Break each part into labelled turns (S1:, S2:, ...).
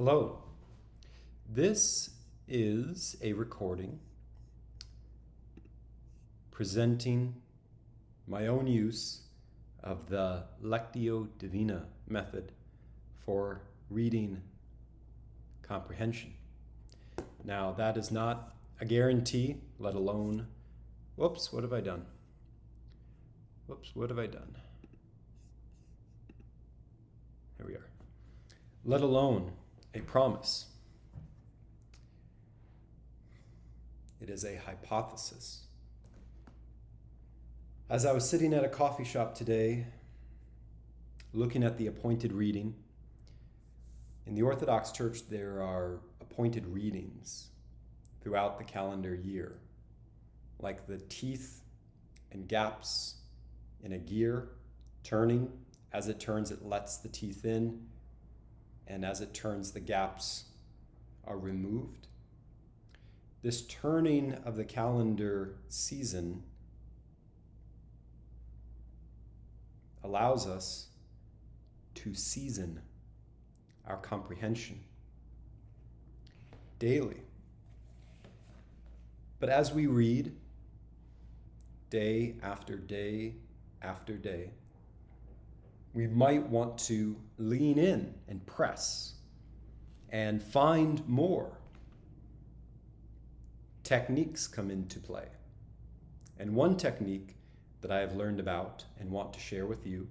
S1: Hello. This is a recording presenting my own use of the lectio divina method for reading comprehension. Now, that is not a guarantee, let alone, whoops, what have I done? Here we are. Let alone a promise. It is a hypothesis. As I was sitting at a coffee shop today, looking at the appointed reading, in the Orthodox Church there are appointed readings throughout the calendar year, like the teeth and gaps in a gear turning. As it turns, it lets the teeth in, and as it turns, the gaps are removed. This turning of the calendar season allows us to season our comprehension daily. But as we read day after day after day, we might want to lean in and press and find more. Techniques come into play. And one technique that I have learned about and want to share with you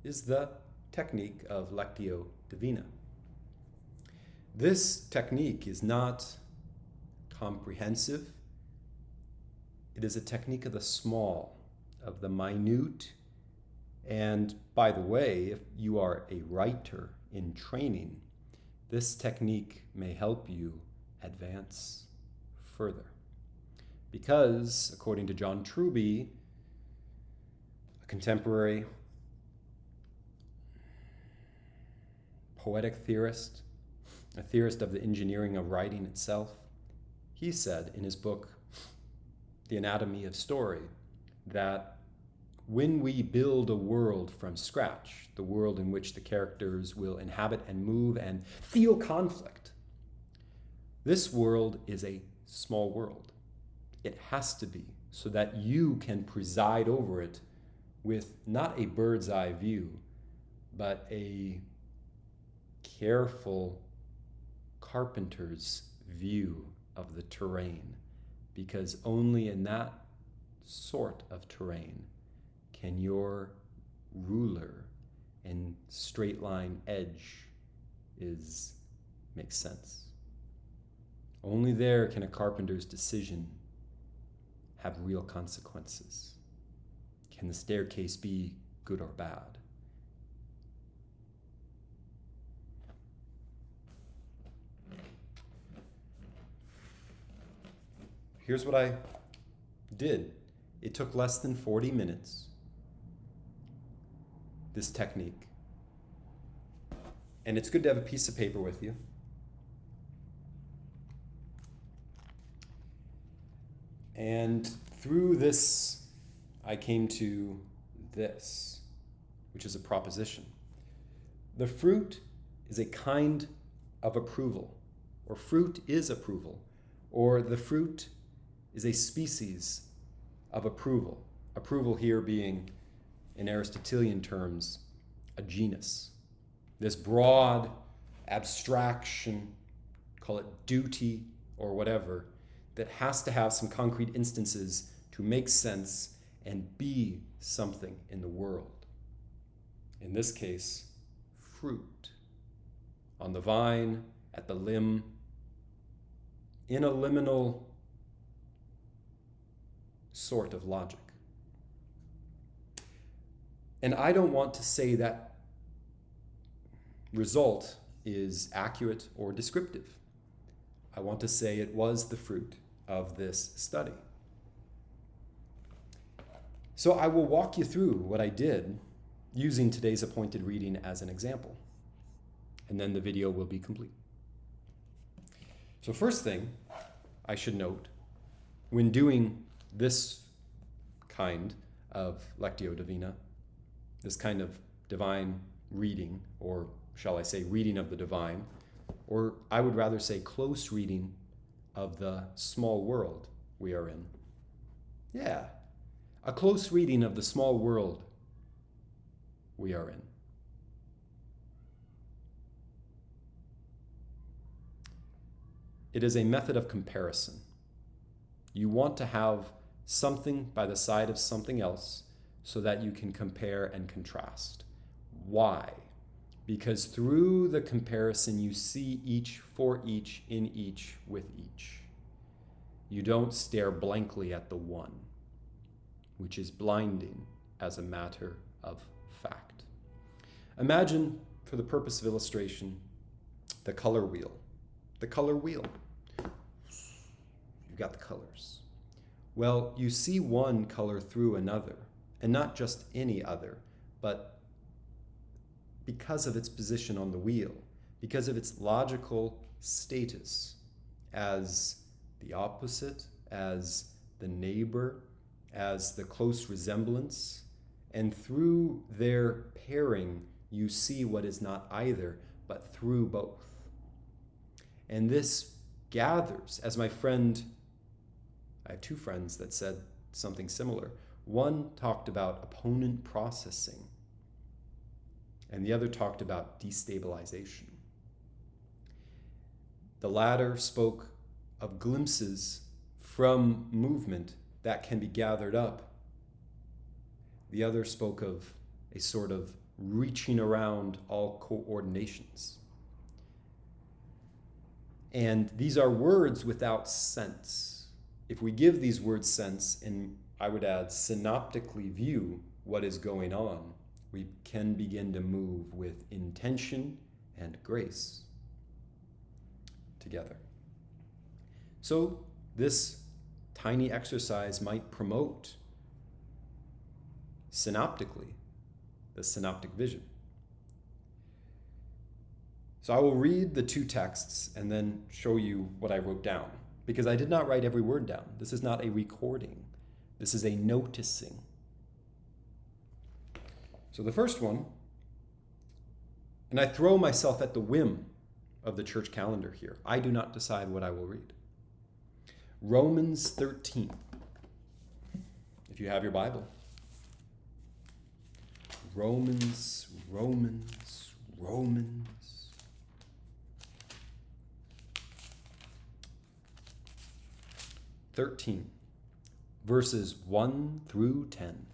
S1: is the technique of lectio divina. This technique is not comprehensive. It is a technique of the small, of the minute. And by the way, if you are a writer in training, this technique may help you advance further. Because, according to John Truby, a contemporary poetic theorist, a theorist of the engineering of writing itself, he said in his book, The Anatomy of Story, that when we build a world from scratch, the world in which the characters will inhabit and move and feel conflict, this world is a small world. It has to be, so that you can preside over it with not a bird's eye view, but a careful carpenter's view of the terrain, because only in that sort of terrain can your ruler and straight line edge make sense. Only there can a carpenter's decision have real consequences. Can the staircase be good or bad? Here's what I did. It took less than 40 minutes, this technique. And it's good to have a piece of paper with you. And through this, I came to this, which is a proposition. The fruit is a kind of approval, or fruit is approval, or the fruit is a species of approval. Approval here being, in Aristotelian terms, a genus. This broad abstraction, call it duty or whatever, that has to have some concrete instances to make sense and be something in the world. In this case, fruit. On the vine, at the limb, in a liminal sort of logic. And I don't want to say that result is accurate or descriptive. I want to say it was the fruit of this study. So I will walk you through what I did using today's appointed reading as an example. And then the video will be complete. So first thing I should note, when doing this kind of lectio divina, this kind of divine reading, or shall I say reading of the divine, or I would rather say close reading of the small world we are in. Yeah, a close reading of the small world we are in. It is a method of comparison. You want to have something by the side of something else so that you can compare and contrast. Why? Because through the comparison, you see each for each, in each, with each. You don't stare blankly at the one, which is blinding as a matter of fact. Imagine, for the purpose of illustration, the color wheel. The color wheel. You've got the colors. Well, you see one color through another, and not just any other, but because of its position on the wheel, because of its logical status as the opposite, as the neighbor, as the close resemblance, and through their pairing, you see what is not either, but through both. And this gathers, as my friend, I have two friends that said something similar. One talked about opponent processing, and the other talked about destabilization. The latter spoke of glimpses from movement that can be gathered up. The other spoke of a sort of reaching around all coordinations. And these are words without sense. If we give these words sense, and I would add synoptically view what is going on, we can begin to move with intention and grace together. So this tiny exercise might promote synoptically the synoptic vision. So I will read the two texts and then show you what I wrote down, because I did not write every word down. This is not a recording. This is a noticing. So the first one, and I throw myself at the whim of the church calendar here. I do not decide what I will read. Romans 13. If you have your Bible. Romans. 13, verses 1 through 10.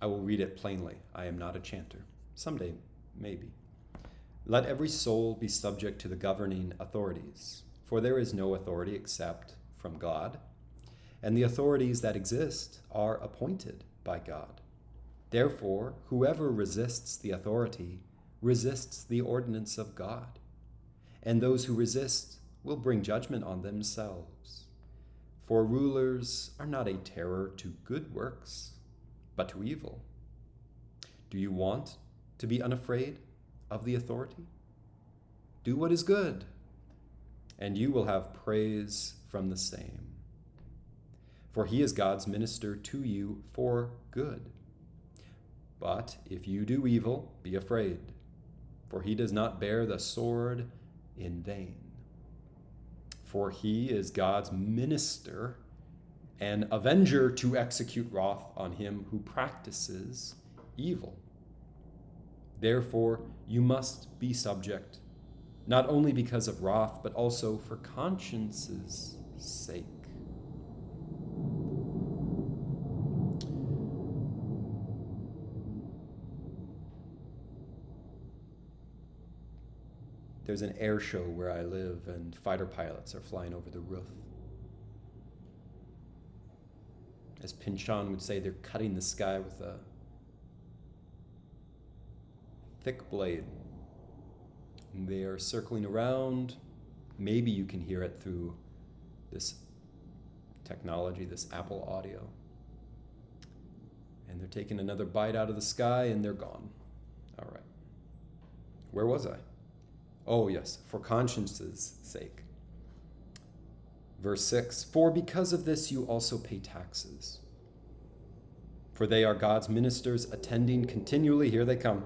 S1: I will read it plainly. I am not a chanter. Someday, maybe. Let every soul be subject to the governing authorities, for there is no authority except from God, and the authorities that exist are appointed by God. Therefore, whoever resists the authority resists the ordinance of God, and those who resist will bring judgment on themselves. For rulers are not a terror to good works, but to evil. Do you want to be unafraid of the authority? Do what is good, and you will have praise from the same. For he is God's minister to you for good. But if you do evil, be afraid, for he does not bear the sword in vain. For he is God's minister, an avenger to execute wrath on him who practices evil. Therefore, you must be subject, not only because of wrath, but also for conscience's sake. There's an air show where I live, and fighter pilots are flying over the roof. As Pinchan would say, they're cutting the sky with a thick blade. And they are circling around. Maybe you can hear it through this technology, this Apple audio. And they're taking another bite out of the sky, and they're gone. All right. Where was I? Oh, yes, for conscience's sake. Verse 6, for because of this you also pay taxes. For they are God's ministers attending continually. Here they come.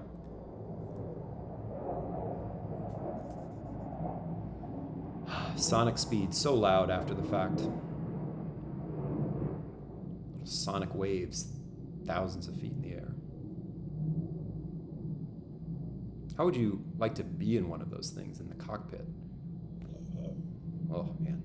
S1: Sonic speed, so loud after the fact. Sonic waves, thousands of feet in the air. How would you like to be in one of those things in the cockpit? Oh, man.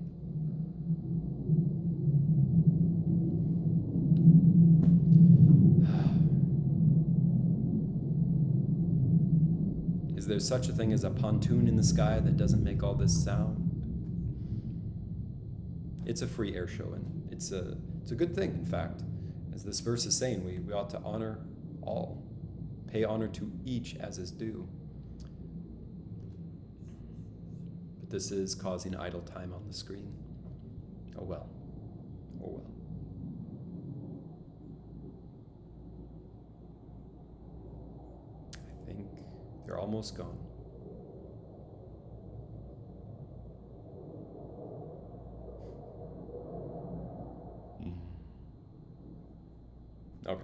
S1: Is there such a thing as a pontoon in the sky that doesn't make all this sound? It's a free air show, and it's a good thing, in fact. As this verse is saying, we ought to honor all, pay honor to each as is due. But this is causing idle time on the screen. Oh well. Oh well. I think they're almost gone. Okay.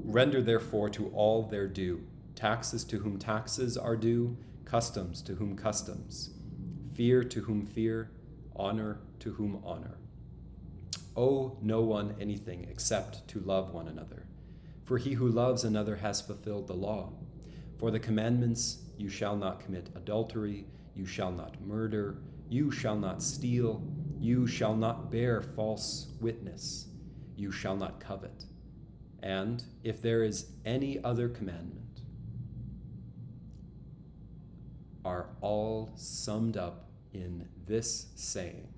S1: Render therefore to all their due, taxes to whom taxes are due, customs to whom customs, fear to whom fear, honor to whom honor. Owe no one anything except to love one another. For he who loves another has fulfilled the law. For the commandments, you shall not commit adultery, you shall not murder, you shall not steal, you shall not bear false witness, you shall not covet. And if there is any other commandment, are all summed up in this saying,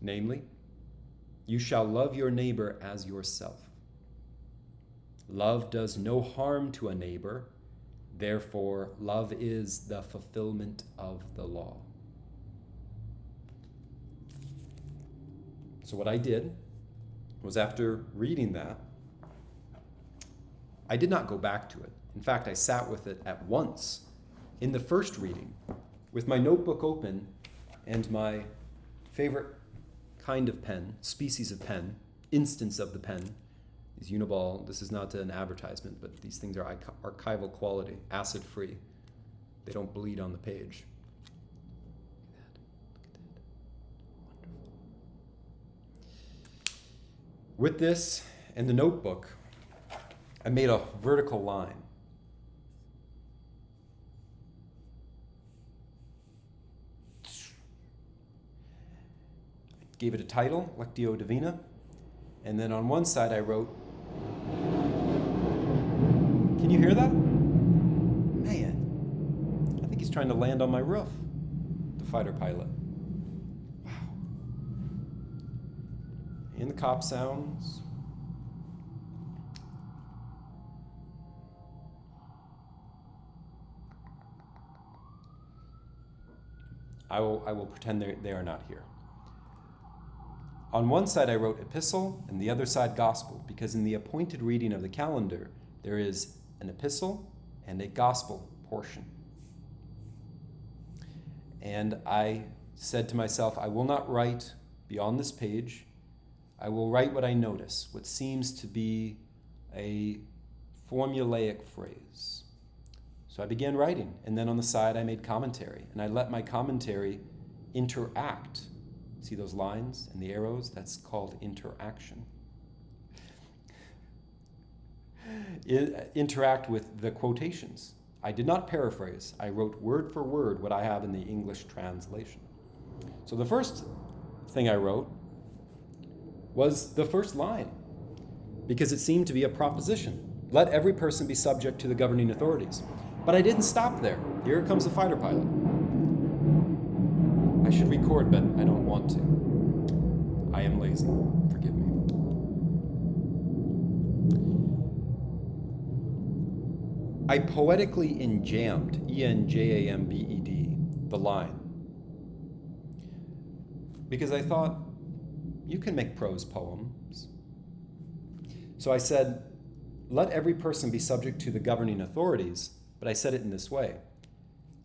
S1: namely, you shall love your neighbor as yourself. Love does no harm to a neighbor, therefore love is the fulfillment of the law. So what I did was, after reading that, I did not go back to it. In fact, I sat with it at once in the first reading with my notebook open and my favorite kind of pen, species of pen, instance of the pen, is Uniball. This is not an advertisement, but these things are archival quality, acid-free. They don't bleed on the page. With this and the notebook, I made a vertical line. I gave it a title, Lectio Divina, and then on one side I wrote, can you hear that? Man, I think he's trying to land on my roof, the fighter pilot. In the cop sounds. I will pretend they are not here. On one side I wrote epistle and the other side gospel, because in the appointed reading of the calendar there is an epistle and a gospel portion. And I said to myself, I will not write beyond this page. I will write what I notice, what seems to be a formulaic phrase. So I began writing, and then on the side I made commentary, and I let my commentary interact. See those lines and the arrows? That's called interaction. Interact with the quotations. I did not paraphrase. I wrote word for word what I have in the English translation. So the first thing I wrote was the first line, because it seemed to be a proposition. Let every person be subject to the governing authorities. But I didn't stop there. Here comes the fighter pilot. I should record, but I don't want to. I am lazy. Forgive me. I poetically enjambed, E-N-J-A-M-B-E-D, the line. Because I thought, you can make prose poems. So I said, let every person be subject to the governing authorities, but I said it in this way.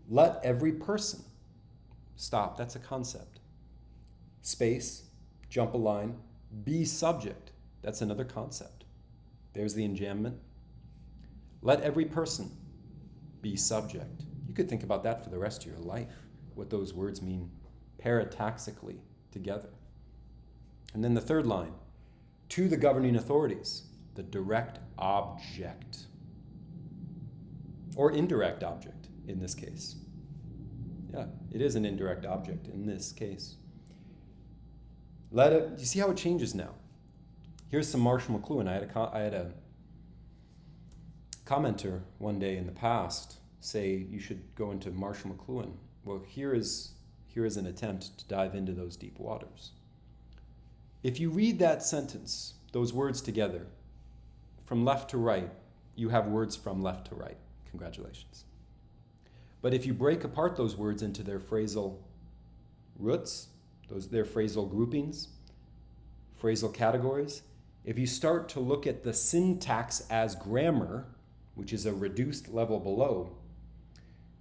S1: Let every person, stop, that's a concept. space, jump a line, be subject. That's another concept. There's the enjambment. Let every person be subject. You could think about that for the rest of your life, what those words mean parataxically together. And then the third line, to the governing authorities, the direct object, or indirect object in this case. Yeah, it is an indirect object in this case. You see how it changes now? Here's some Marshall McLuhan. I had a commenter one day in the past say you should go into Marshall McLuhan. Well, here is an attempt to dive into those deep waters. If you read that sentence, those words together, from left to right, you have words from left to right. Congratulations. But if you break apart those words into their phrasal roots, their phrasal groupings, phrasal categories, if you start to look at the syntax as grammar, which is a reduced level below,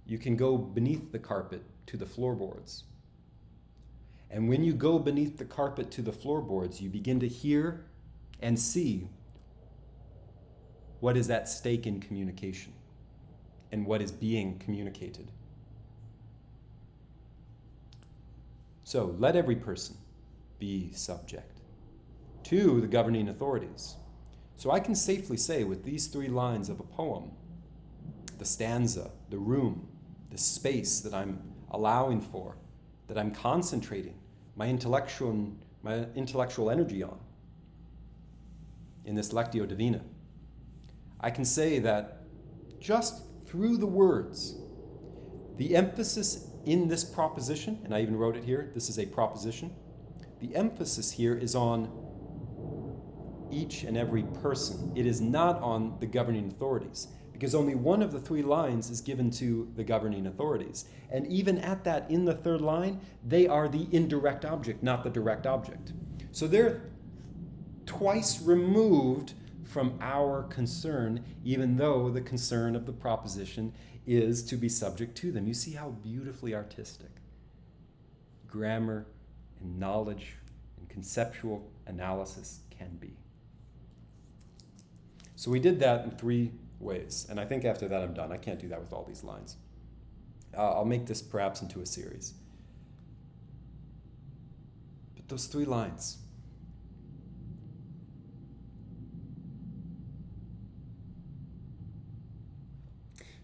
S1: you can go beneath the carpet to the floorboards. And when you go beneath the carpet to the floorboards, you begin to hear and see what is at stake in communication and what is being communicated. So let every person be subject to the governing authorities. So I can safely say with these three lines of a poem, the stanza, the room, the space that I'm allowing for, that I'm concentrating my intellectual energy on in this lectio divina, I can say that just through the words, the emphasis in this proposition, and I even wrote it here, this is a proposition, the emphasis here is on each and every person. It is not on the governing authorities, because only one of the three lines is given to the governing authorities. And even at that, in the third line, they are the indirect object, not the direct object. So they're twice removed from our concern, even though the concern of the proposition is to be subject to them. You see how beautifully artistic grammar and knowledge and conceptual analysis can be. So we did that in three ways, and I think after that I'm done. I can't do that with all these lines. I'll make this perhaps into a series. But those three lines,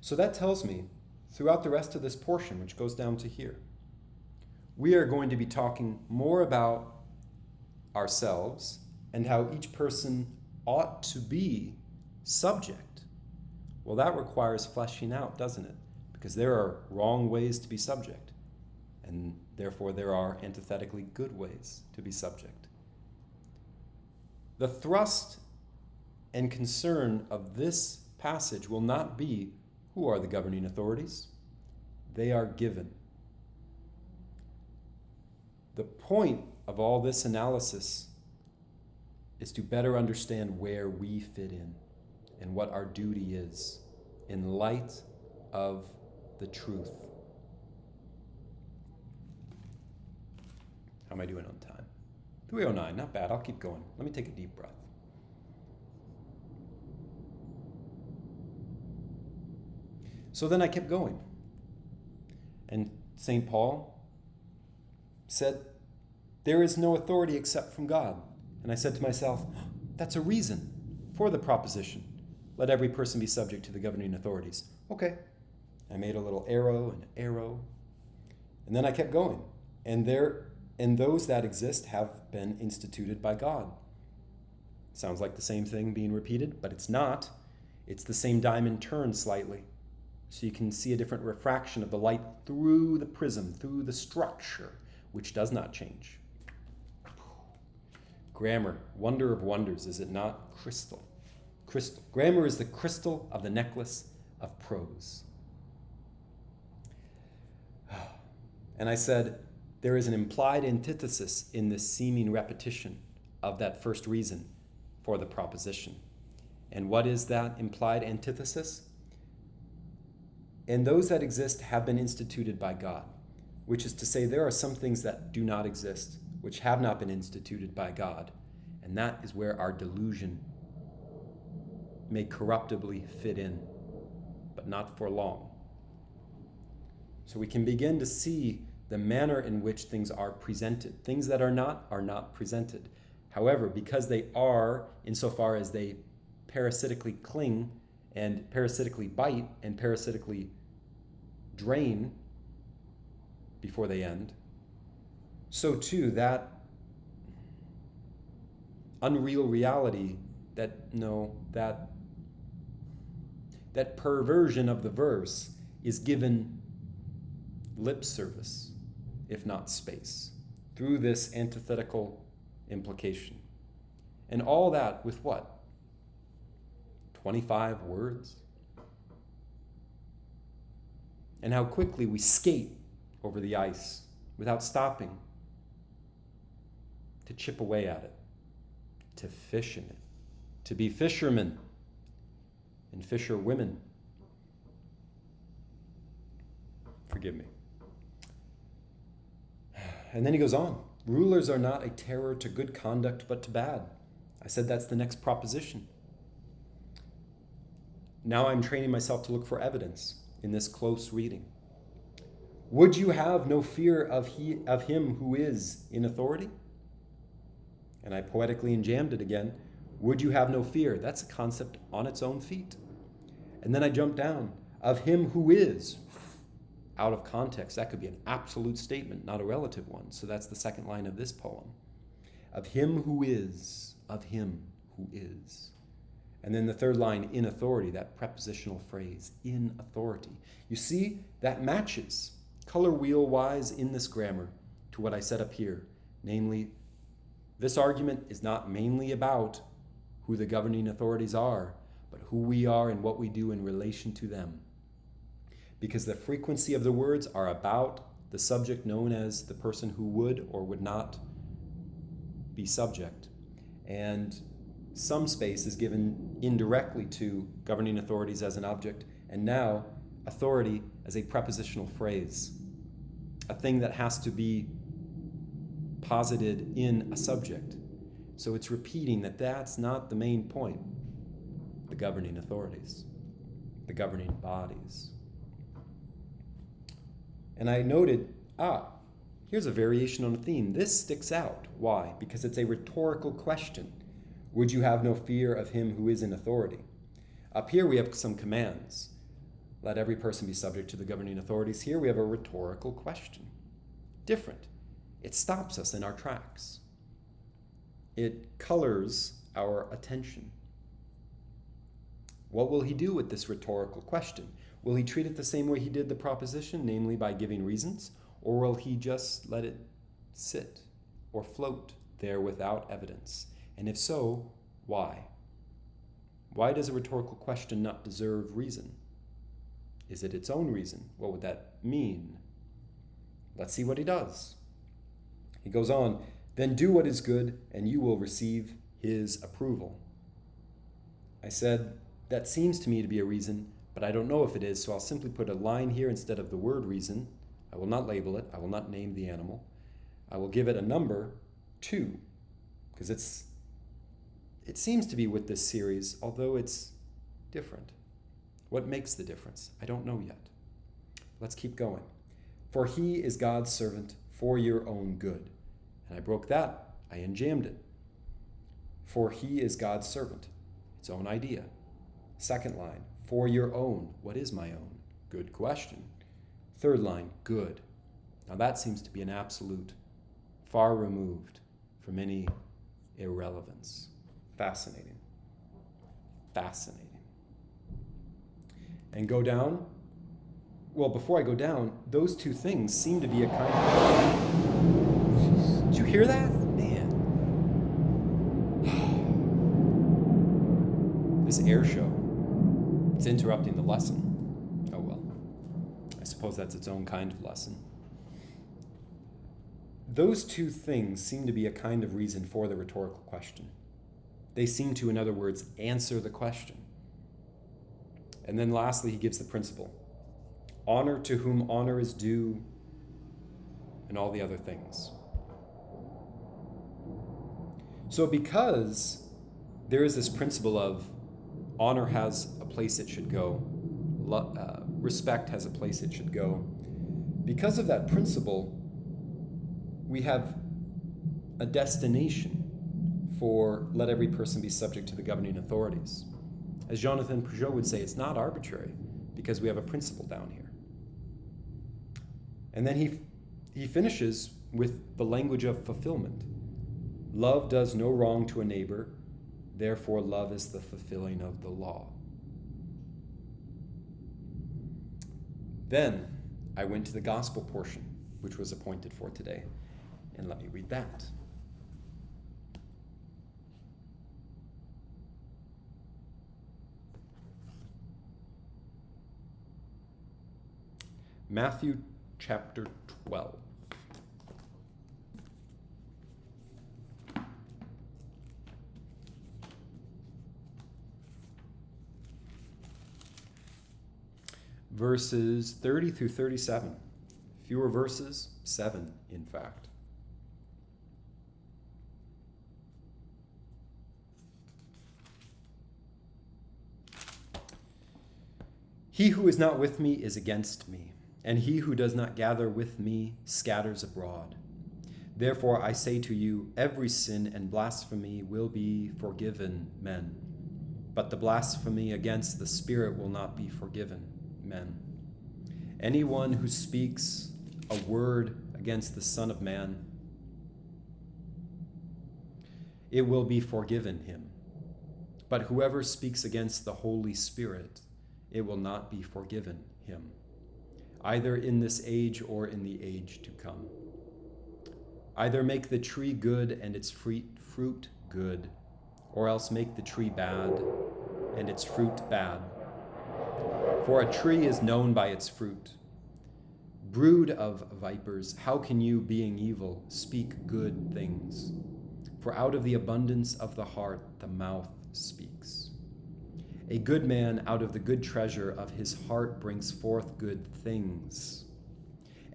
S1: so that tells me throughout the rest of this portion, which goes down to here, we are going to be talking more about ourselves and how each person ought to be subject. Well, that requires fleshing out, doesn't it? Because there are wrong ways to be subject, and therefore there are antithetically good ways to be subject. The thrust and concern of this passage will not be who are the governing authorities. They are given. The point of all this analysis is to better understand where we fit in and what our duty is in light of the truth. How am I doing on time? 3:09, not bad. I'll keep going. Let me take a deep breath. So then I kept going. And St. Paul said, there is no authority except from God. And I said to myself, that's a reason for the proposition. Let every person be subject to the governing authorities. Okay. I made a little arrow and arrow. And then I kept going. And those that exist have been instituted by God. Sounds like the same thing being repeated, but it's not. It's the same diamond turned slightly. So you can see a different refraction of the light through the prism, through the structure, which does not change. Grammar, wonder of wonders, is it not? Crystal. Crystal. Grammar is the crystal of the necklace of prose. And I said, there is an implied antithesis in this seeming repetition of that first reason for the proposition. And what is that implied antithesis? And those that exist have been instituted by God, which is to say there are some things that do not exist which have not been instituted by God. And that is where our delusion may corruptibly fit in, but not for long. So we can begin to see the manner in which things are presented. Things that are not presented. However, because they are, insofar as they parasitically cling and parasitically bite and parasitically drain before they end, so too that unreal reality, that perversion of the verse is given lip service, if not space, through this antithetical implication. And all that with what? 25 words? And how quickly we skate over the ice without stopping to chip away at it, to fish in it, to be fishermen and fisherwomen. Forgive me. And then he goes on. Rulers are not a terror to good conduct, but to bad. I said that's the next proposition. Now I'm training myself to look for evidence in this close reading. Would you have no fear of him who is in authority? And I poetically enjammed it again. Would you have no fear? That's a concept on its own feet. And then I jumped down. Of him who is. Out of context, that could be an absolute statement, not a relative one. So that's the second line of this poem. Of him who is. Of him who is. And then the third line, in authority, that prepositional phrase, in authority. You see, that matches color wheel-wise in this grammar to what I said up here. Namely, this argument is not mainly about who the governing authorities are, but who we are and what we do in relation to them. Because the frequency of the words are about the subject known as the person who would or would not be subject. And some space is given indirectly to governing authorities as an object, and now authority as a prepositional phrase, a thing that has to be posited in a subject. So it's repeating that that's not the main point. The governing authorities, the governing bodies. And I noted, here's a variation on a theme. This sticks out. Why? Because it's a rhetorical question. Would you have no fear of him who is in authority? Up here we have some commands. Let every person be subject to the governing authorities. Here we have a rhetorical question. Different. It stops us in our tracks. It colors our attention. What will he do with this rhetorical question? Will he treat it the same way he did the proposition, namely by giving reasons? Or will he just let it sit or float there without evidence? And if so, why? Why does a rhetorical question not deserve reason? Is it its own reason? What would that mean? Let's see what he does. He goes on, then do what is good and you will receive his approval. I said, that seems to me to be a reason, but I don't know if it is, so I'll simply put a line here instead of the word reason. I will not label it. I will not name the animal. I will give it a number 2, because it seems to be with this series, although it's different. What makes the difference? I don't know yet. Let's keep going. For he is God's servant for your own good. And I broke that. I enjammed it. For he is God's servant. Its own idea. Second line, for your own. What is my own? Good question. Third line, good. Now that seems to be an absolute, far removed from any irrelevance. Fascinating. Fascinating. And go down. Well, before I go down, those two things seem to be a kind of... Did you hear that? Man. This air show. It's interrupting the lesson. Oh well. I suppose that's its own kind of lesson. Those two things seem to be a kind of reason for the rhetorical question. They seem to, in other words, answer the question. And then lastly, he gives the principle. Honor to whom honor is due, and all the other things. So because there is this principle of honor has a place it should go, respect has a place it should go, because of that principle, we have a destination for let every person be subject to the governing authorities. As Jonathan Peugeot would say, it's not arbitrary because we have a principle down here. And then he finishes with the language of fulfillment. Love does no wrong to a neighbor, therefore love is the fulfilling of the law. Then I went to the gospel portion, which was appointed for today. And let me read that. Matthew chapter 12. Verses 30 through 37. Fewer verses, 7 in fact. He who is not with me is against me, and he who does not gather with me scatters abroad. Therefore I say to you, every sin and blasphemy will be forgiven men, but the blasphemy against the Spirit will not be forgiven men. Anyone who speaks a word against the Son of Man, it will be forgiven him. But whoever speaks against the Holy Spirit, it will not be forgiven him, either in this age or in the age to come. Either make the tree good and its fruit good, or else make the tree bad and its fruit bad. For a tree is known by its fruit. Brood of vipers, how can you, being evil, speak good things? For out of the abundance of the heart the mouth speaks. A good man out of the good treasure of his heart brings forth good things,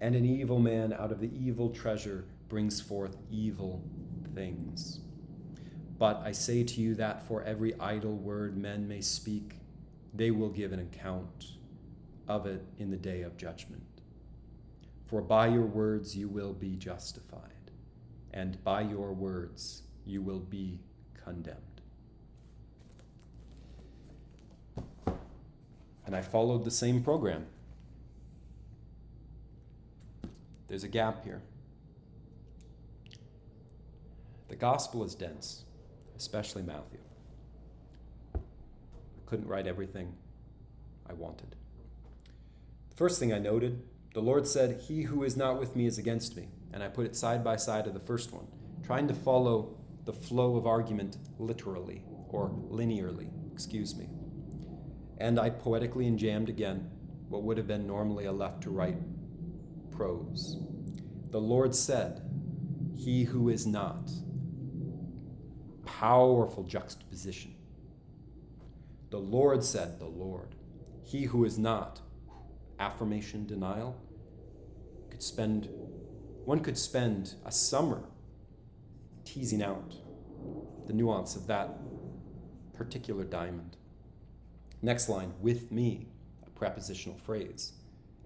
S1: and an evil man out of the evil treasure brings forth evil things. But I say to you that for every idle word men may speak, they will give an account of it in the day of judgment. For by your words you will be justified, and by your words you will be condemned. And I followed the same program. There's a gap here. The gospel is dense, especially Matthew. I couldn't write everything I wanted. The first thing I noted, the Lord said, "He who is not with me is against me." And I put it side by side of the first one, trying to follow the flow of argument literally, or linearly, excuse me. And I poetically enjammed again what would have been normally a left to right prose. The Lord said, "He who is not." Powerful juxtaposition. The Lord said, the Lord. He who is not. Affirmation, denial. One could spend a summer teasing out the nuance of that particular diamond. Next line, with me, a prepositional phrase,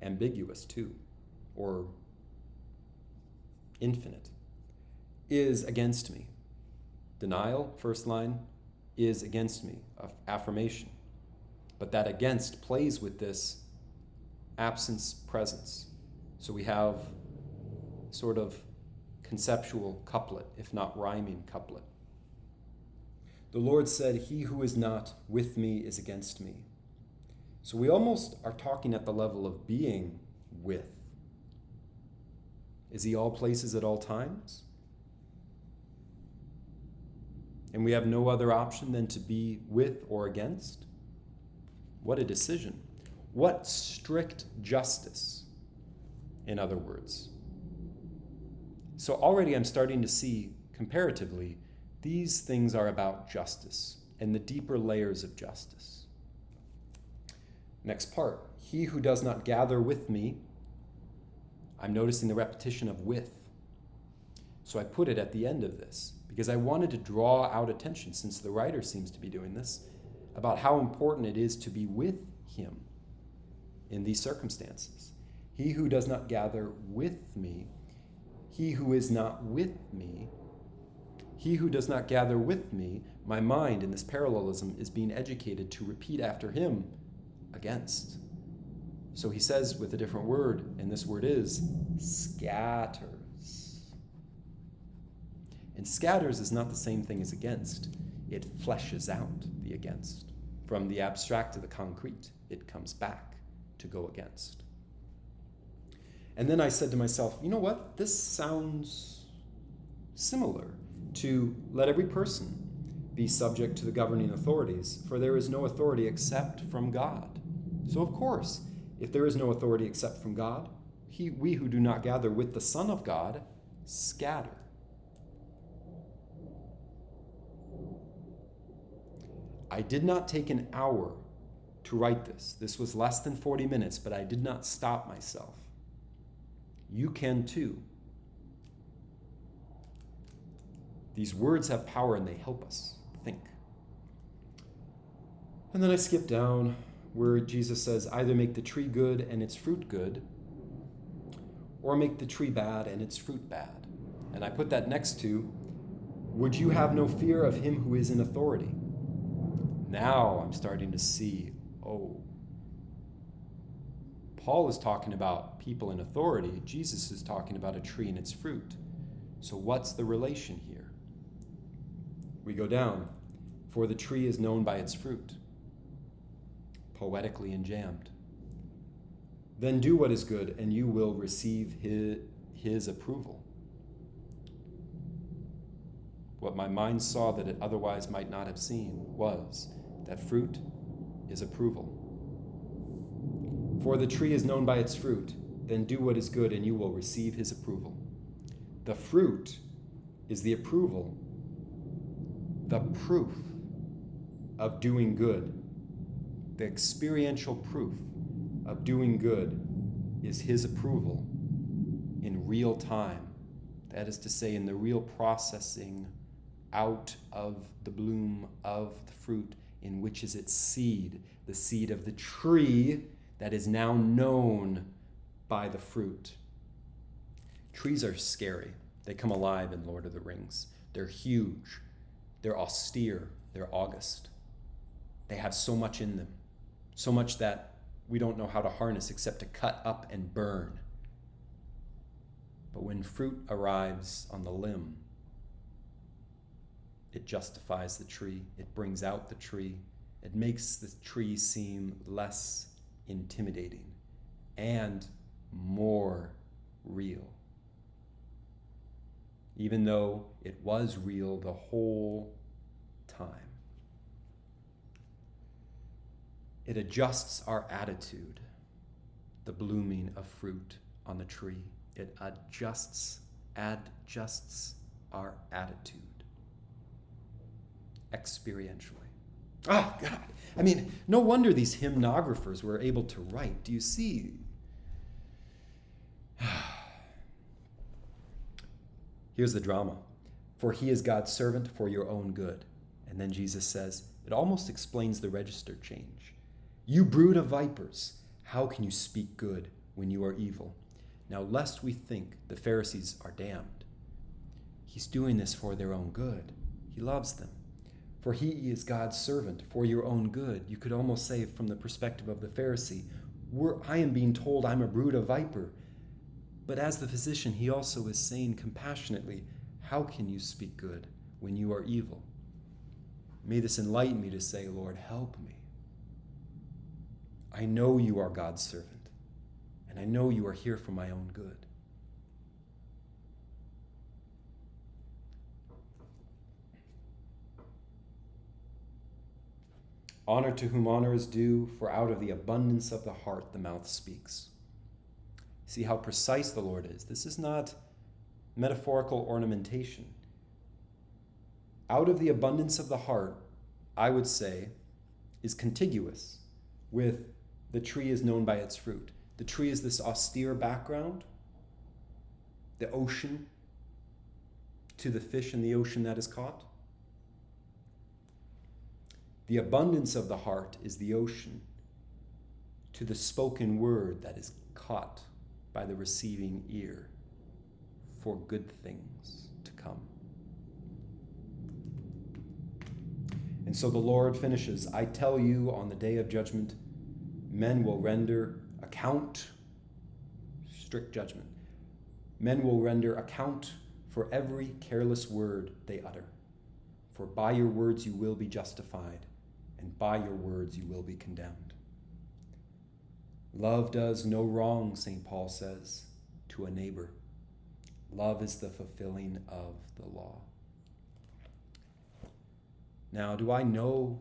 S1: ambiguous too, or infinite, is against me. Denial, first line, is against me, affirmation. But that against plays with this absence presence. So we have sort of conceptual couplet, if not rhyming couplet. The Lord said, "He who is not with me is against me." So we almost are talking at the level of being with. Is he all places at all times? And we have no other option than to be with or against? What a decision. What strict justice, in other words. So already I'm starting to see, comparatively, these things are about justice and the deeper layers of justice. Next part, he who does not gather with me, I'm noticing the repetition of with. So I put it at the end of this because I wanted to draw out attention, since the writer seems to be doing this, about how important it is to be with him in these circumstances. He who does not gather with me, he who is not with me, he who does not gather with me, my mind in this parallelism is being educated to repeat after him, against. So he says with a different word, and this word is scatters. And scatters is not the same thing as against. It fleshes out the against. From the abstract to the concrete, it comes back to go against. And then I said to myself, you know what? This sounds similar to let every person be subject to the governing authorities, for there is no authority except from God. So of course, if there is no authority except from God, we who do not gather with the Son of God scatter. I did not take an hour to write this. This was less than 40 minutes, but I did not stop myself. You can too. These words have power and they help us think. And then I skip down where Jesus says, either make the tree good and its fruit good, or make the tree bad and its fruit bad. And I put that next to, would you have no fear of him who is in authority? Now I'm starting to see, Paul is talking about people in authority. Jesus is talking about a tree and its fruit. So what's the relation here? We go down. For the tree is known by its fruit. Poetically enjambed. Then do what is good, and you will receive his approval. What my mind saw that it otherwise might not have seen was that fruit is approval. For the tree is known by its fruit. Then do what is good, and you will receive his approval. The fruit is the approval, the proof of doing good. The experiential proof of doing good is his approval in real time. That is to say, in the real processing out of the bloom of the fruit, in which is its seed, the seed of the tree that is now known by the fruit. Trees are scary. They come alive in Lord of the Rings. They're huge. They're austere. They're august. They have so much in them. So much that we don't know how to harness except to cut up and burn. But when fruit arrives on the limb, it justifies the tree. It brings out the tree. It makes the tree seem less intimidating and more real. Even though it was real the whole time. It adjusts our attitude, the blooming of fruit on the tree. It adjusts our attitude experientially. Oh, God. I mean, no wonder these hymnographers were able to write. Do you see? Here's the drama. For he is God's servant for your own good. And then Jesus says, it almost explains the register change. You brood of vipers, how can you speak good when you are evil? Now, lest we think the Pharisees are damned, he's doing this for their own good. He loves them. For he is God's servant for your own good. You could almost say from the perspective of the Pharisee, I am being told I'm a brood of viper. But as the physician, he also is saying compassionately, how can you speak good when you are evil? May this enlighten me to say, Lord, help me. I know you are God's servant, and I know you are here for my own good. Honor to whom honor is due, for out of the abundance of the heart the mouth speaks. See how precise the Lord is. This is not metaphorical ornamentation. Out of the abundance of the heart, I would say, is contiguous with the tree is known by its fruit. The tree is this austere background, the ocean to the fish in the ocean that is caught? The abundance of the heart is the ocean to the spoken word that is caught by the receiving ear for good things to come. And so the Lord finishes, I tell you, on the day of judgment, men will render account, strict judgment. Men will render account for every careless word they utter. For by your words you will be justified, and by your words you will be condemned. Love does no wrong, St. Paul says, to a neighbor. Love is the fulfilling of the law. Now, do I know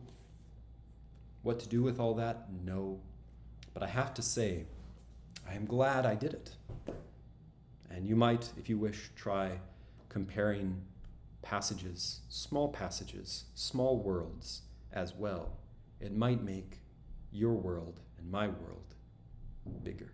S1: what to do with all that? No. But I have to say, I am glad I did it. And you might, if you wish, try comparing passages, small worlds as well. It might make your world and my world bigger.